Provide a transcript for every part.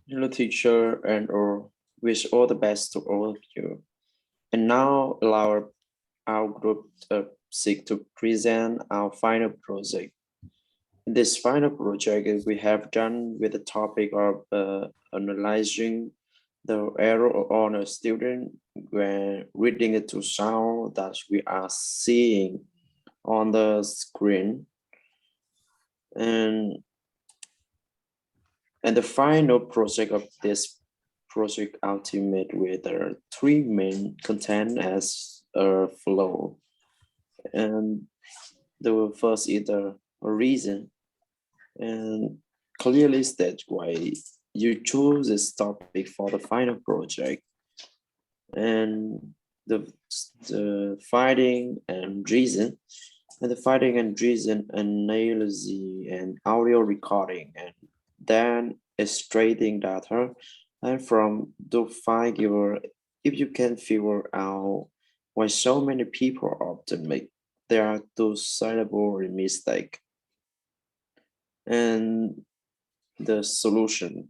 Hello, teacher, and or wish all the best to all of you. And now allow our group seek to present our final project. In this final project, we have done with the topic of analyzing the error on a student when reading it to sound that we are seeing on the screen. And the final project of this project ultimate with three main content as a flow. And the first is a reason and clearly state why you choose this topic for the final project. And the finding and reason and the finding and reason analysis and audio recording and then extracting data and from the figure if you can figure out why so many people often make their two syllable mistake and the solution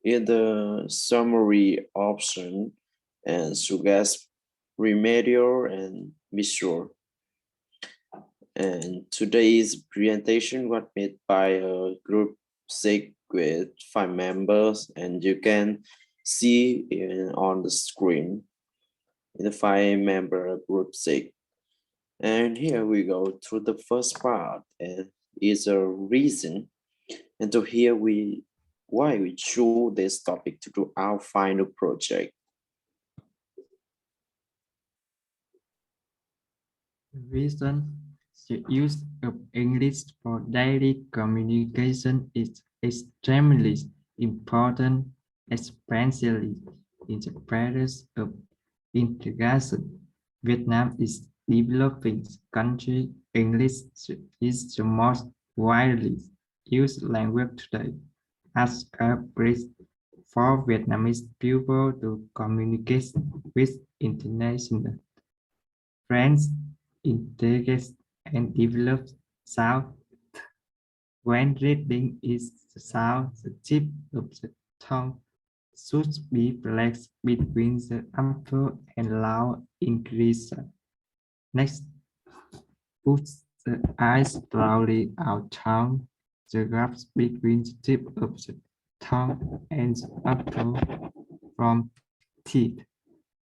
in the summary option and suggest remedial and visual. And today's presentation was made by a group six with 5 members, and you can see on the screen in the 5-member group six. And here we go through the first part, and is a reason. And to hear why we choose this topic to do our final project. The reason the use of English for daily communication is extremely important, especially in the process of integration. Vietnam is developing country. English is the most widely used language today as a bridge for Vietnamese people to communicate with international friends, integrates and develops sound. When reading is the sound, the tip of the tongue should be placed between the upper and lower increase. Next, put the eyes slowly out tongue. The gaps between the tip of the tongue and the upper from teeth,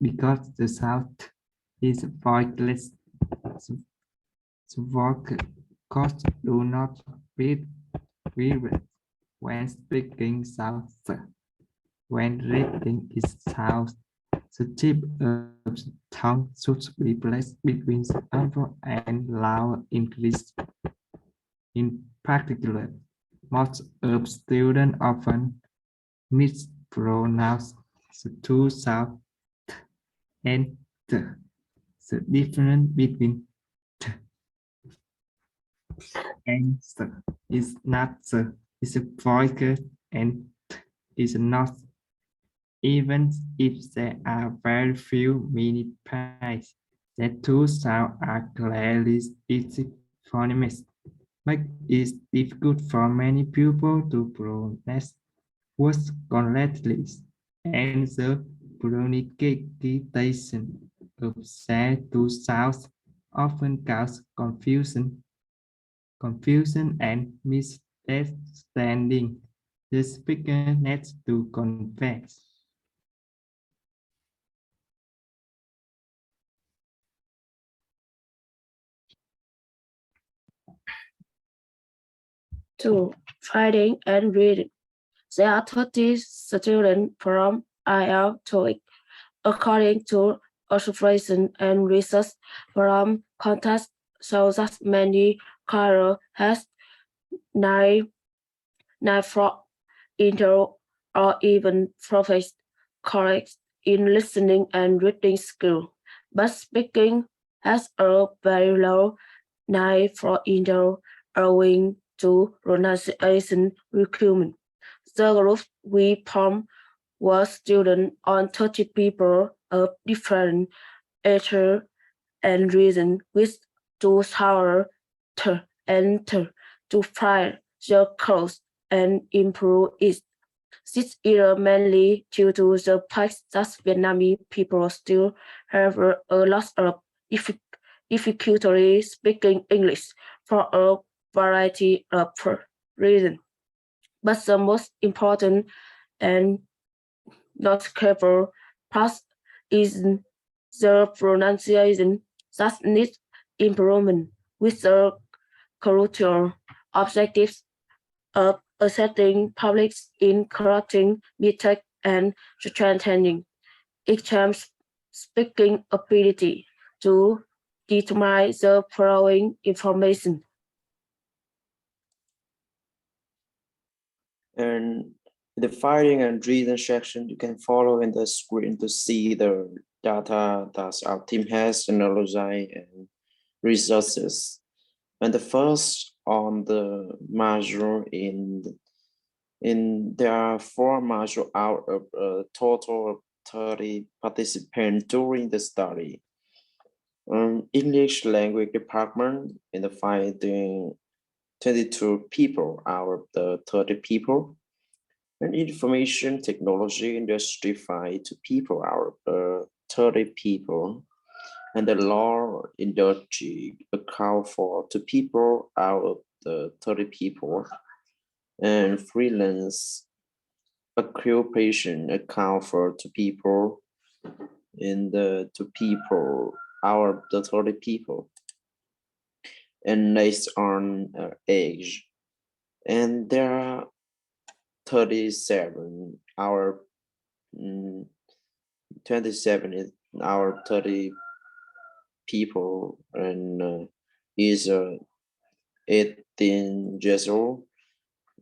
because the sound is voiceless. The vocals do not read when speaking sound. When reading is sound, the tip of the tongue should be placed between the upper and lower increase. In particular, most of students often mispronounce the two sounds and the. The difference between t and s is not the is a voice and t is not, even if there are very few many pairs. The two sounds are clearly easy phonemics, but it's difficult for many people to pronounce words correctly, and the pronunciation of said two sounds often cause confusion and misunderstanding. The speaker needs to confess. Two, finding and reading. There are 30 students from IL TOEIC, according to observation and research from contacts shows that many career has nine from inter or even professed correct in listening and reading skill, but speaking has a very low 9 for inter owing to pronunciation requirement. The group we formed was students on 30 people of different ages and reason with to shower and to find the cause and improve it. This is mainly due to the fact that Vietnamese people still have a lot of difficulty speaking English for a variety of reasons. But the most important and noticeable part is the pronunciation that needs improvement with the cultural objectives of assessing public in correcting mistakes and strengthening exam speaking ability to determine the following information. And the finding and reason section, you can follow in the screen to see the data that our team has analyzed and resources. And the first on the module there are 4 modules out of a total of 30 participants during the study. English language department in the finding 22 people out of the 30 people. And information technology industry 2 people out of 30 people. And the law industry account for 2 people out of the 30 people. And freelance occupation account for 2 people in the 2 people out of the 30 people. And based on age, and there are 37 our 27 is our 30 people and is 18 years old,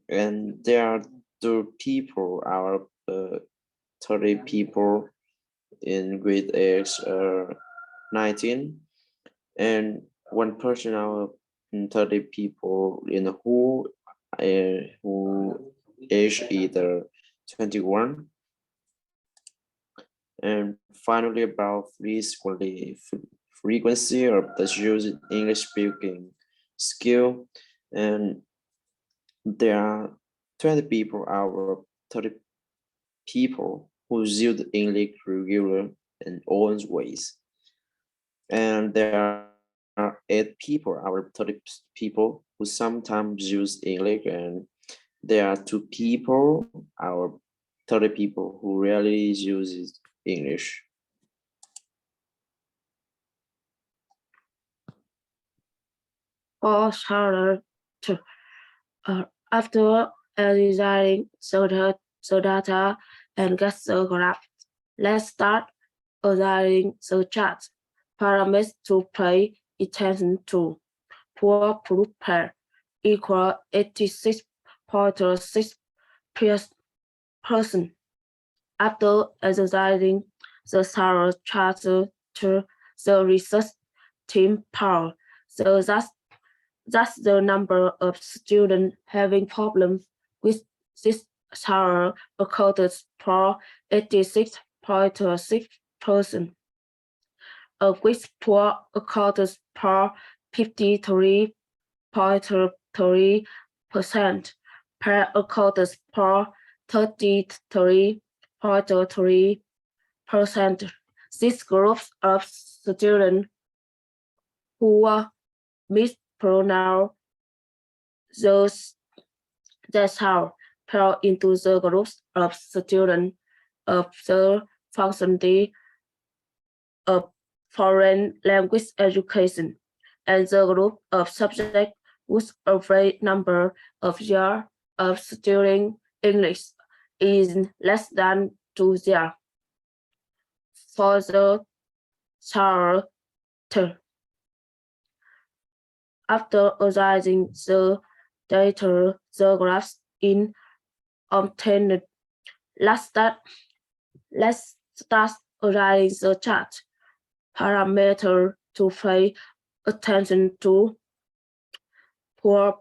and there are 2 people out of 30 people in grade age 19, and 1 person out of 30 people in who age either 21. And finally, about frequency of the use English speaking skill, and there are 20 people out of 30 people who use English regular and always, and there are 8 people out of 30 people who sometimes use English, and there are 2 people out of 30 people who rarely use English. For Charlotte, after analyzing the data and get the graph, let's start analyzing the chart. Parameters to pay attention to. Poor proof pair equal 86.6%. After exercising the thorough chart to the research team power, so that's the number of students having problems with this tower accounted for 86.6%, of which poor accounted for 53.3%, pair accounted for 33.3%. These groups of students who mispronounce those that how fell into the groups of students of the functionality of foreign language education, and the group of subjects whose average number of years of studying English is less than 2 years. For the chart, after analyzing the data, the graphs in obtained, let's start analyzing the chart. Parameter to pay attention to. Poor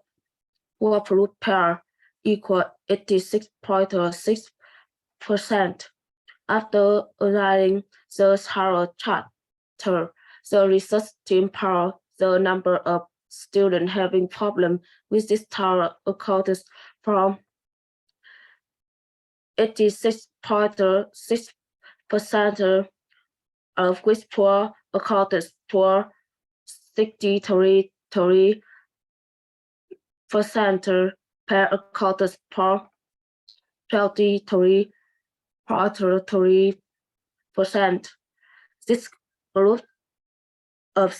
proof pair equal 86.6%. After analyzing the chart, the research team power, the number of students having problem with this tower accounted from 86.6% of which poor accounted for 63% per accounted for 23%. This group of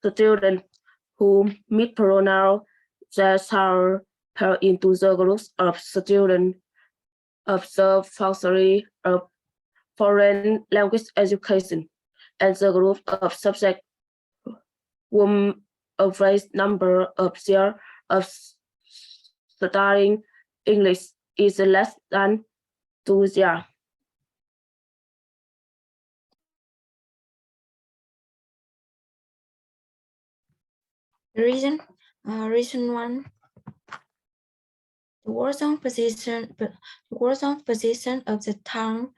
students who mispronounce their sound fell into the groups of students of the Faculty of Foreign Language Education and the group of subjects whom a vast number of years of studying English is less than 2 years. Reason one. The horizontal position of the tongue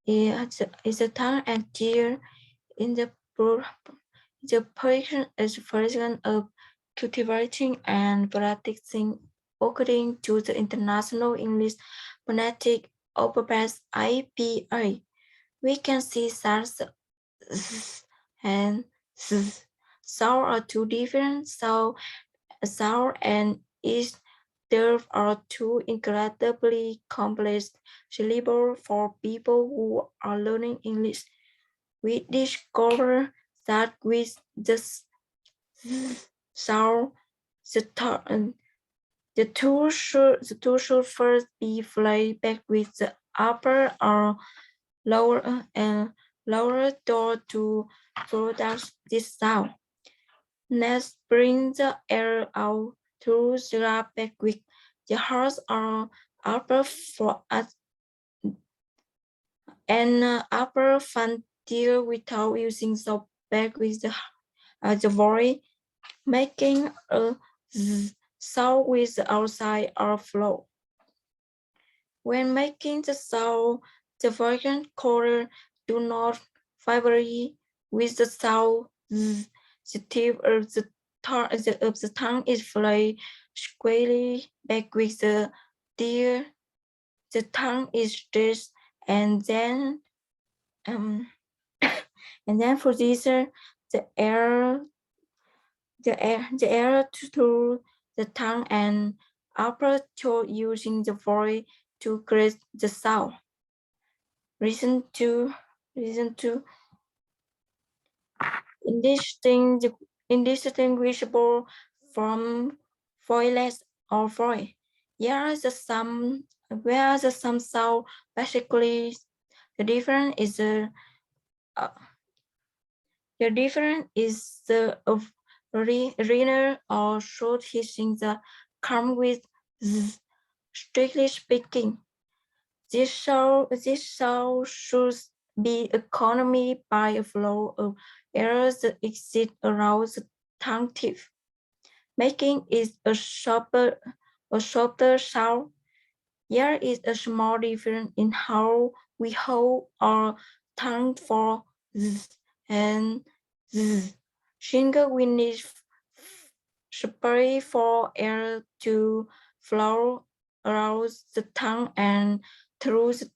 is the tongue and tear in the position of cultivating and practicing according to the International English Phonetic Alphabet IPA. We can see SARS and sound are two different sound and is there are two incredibly complex syllables for people who are learning English. We discover that with the sound, the two should first be played back with the upper or lower door to produce this sound. Next, bring the air out through the back with the heart or upper for us and upper frontier without using the back with the voice, making a sound with the outside or flow. When making the sound, the vocal cords do not vibrate with the sound. The tip of the tongue is flat squarely back with the tear. The tongue is stretched and then for this the air through the tongue and upper jaw using the voice to create the sound. Reason two. Indistinguishable from voiceless or voice. Whereas the sum sound basically the difference is the renal or short hissing that come with z. Strictly speaking, this sound should be accompanied by a flow of air that exits around the tongue tip, making it a sharper sound. There is a small difference in how we hold our tongue for z and z. Single we need spray for air to flow around the tongue and through the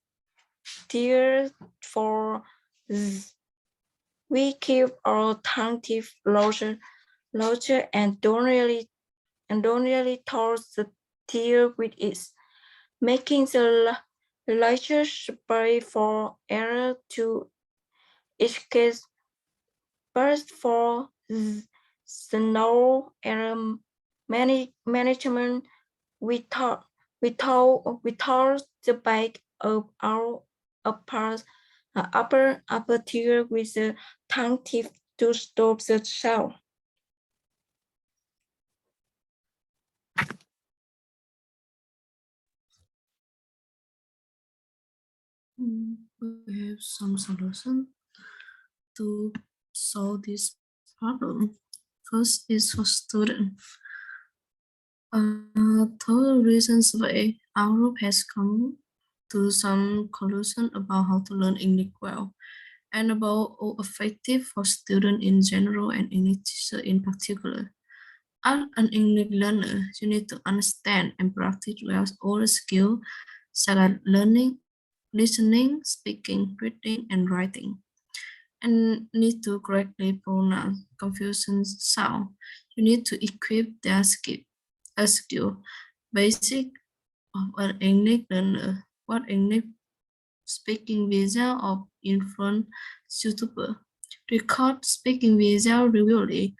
tear for z. We keep our tongue tip larger and don't really toss the tear with it, making the larger spray for air to escape. First for snow air management, we tore the back of our upper tier with the tongue tip to stop the sound. We have some solution to solve this problem. First is for students. Through recent survey, our group has come to some conclusion about how to learn English well and about how effective for students in general and English teacher in particular. As an English learner, you need to understand and practice well all the skills such as learning, listening, speaking, reading, and writing. And need to correctly pronounce confusing sound. You need to equip their skill basic of an English learner. What English speaking visual of influence suitable. Record speaking visual regularly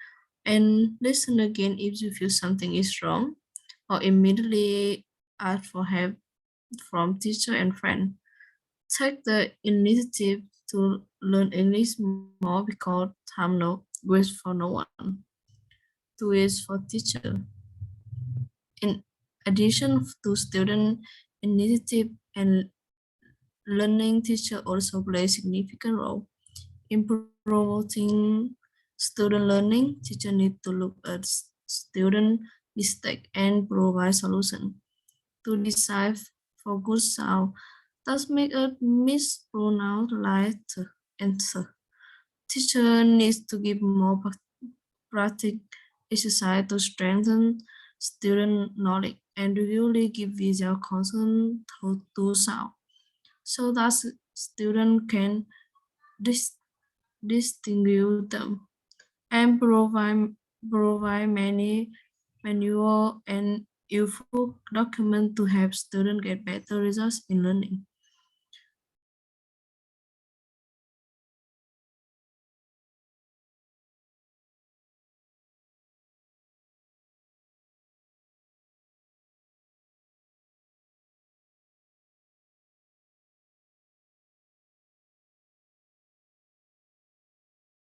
and listen again if you feel something is wrong, or immediately ask for help from teacher and friend. Take the initiative to learn English more because time no waits for no one. Two is for teacher. In addition to student initiative and learning, teacher also play a significant role in promoting student learning. Teacher need to look at student mistake and provide solution to decide for good sound. Thus make a mispronounce letter answer. Teacher needs to give more practice exercise to strengthen student knowledge and regularly give visual consent to sound so that student can distinguish them and provide many manual and useful document to help students get better results in learning.